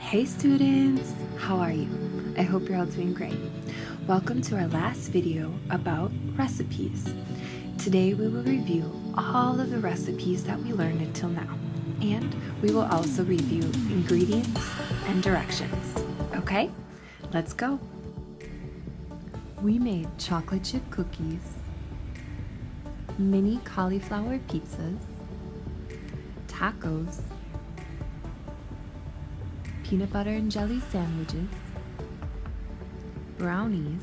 Hey students, how are you? I hope you're all doing great. Welcome to our last video about recipes. Today we will review all of the recipes that we learned until now, and we will also review ingredients and directions. Okay, let's go. We made chocolate chip cookies, mini cauliflower pizzas, tacos, peanut butter and jelly sandwiches, brownies,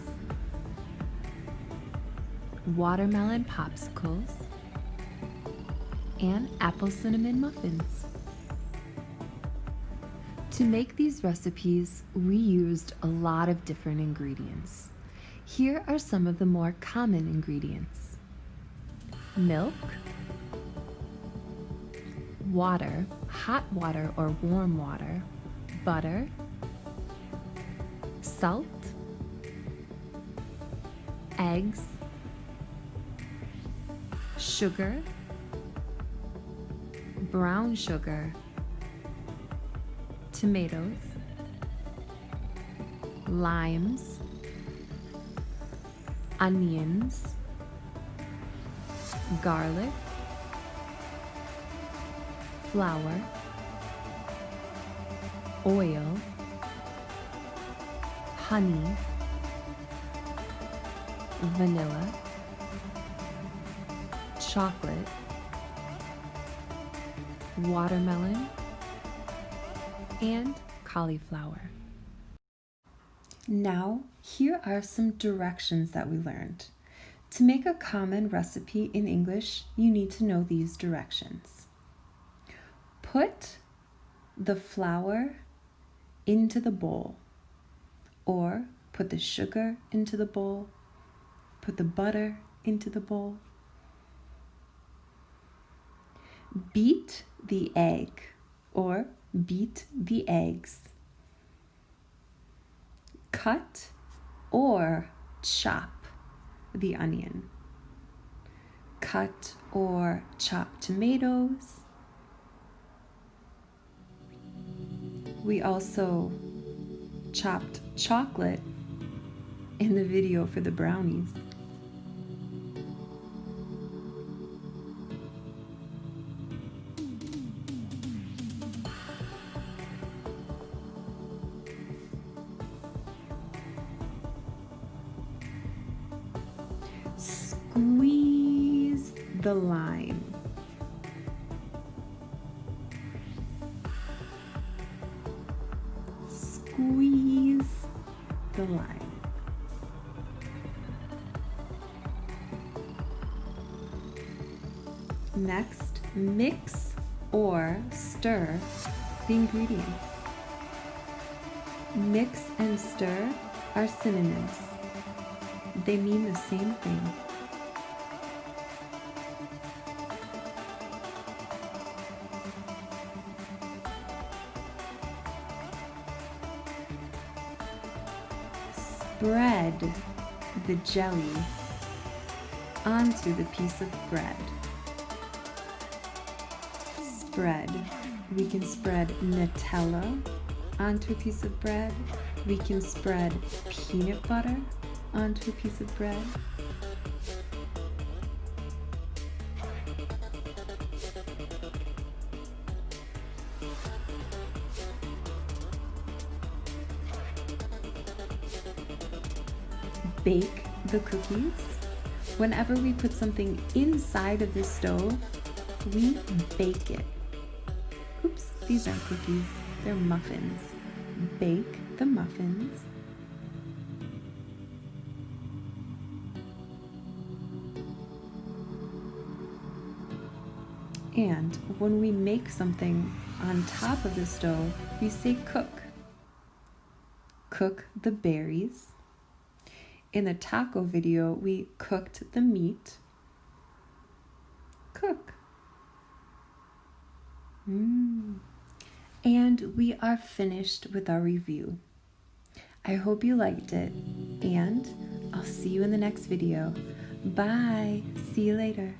watermelon popsicles, and apple cinnamon muffins. To make these recipes, we used a lot of different ingredients. Here are some of the more common ingredients: milk, water, hot water or warm water, butter, salt, eggs, sugar, brown sugar, tomatoes, limes, onions, garlic, flour, oil, honey, vanilla, chocolate, watermelon, and cauliflower. Now, here are some directions that we learned. To make a common recipe in English, you need to know these directions. Put the flour into the bowl, or put the sugar into the bowl, put the butter into the bowl. Beat the egg, or beat the eggs. Cut or chop the onion. Cut or chop tomatoes. We also chopped chocolate in the video for the brownies. Squeeze the lime. Squeeze the lime. Next, mix or stir the ingredients. Mix and stir are synonyms. They mean the same thing. Spread the jelly onto the piece of bread. Spread. We can spread Nutella onto a piece of bread. We can spread peanut butter onto a piece of bread. Bake the cookies. Whenever we put something inside of the stove, we bake it. Oops, these aren't cookies, they're muffins. Bake the muffins. And when we make something on top of the stove, we say cook. Cook the berries. In the taco video, we cooked the meat. Cook. And we are finished with our review. I hope you liked it, and I'll see you in the next video. Bye. See you later.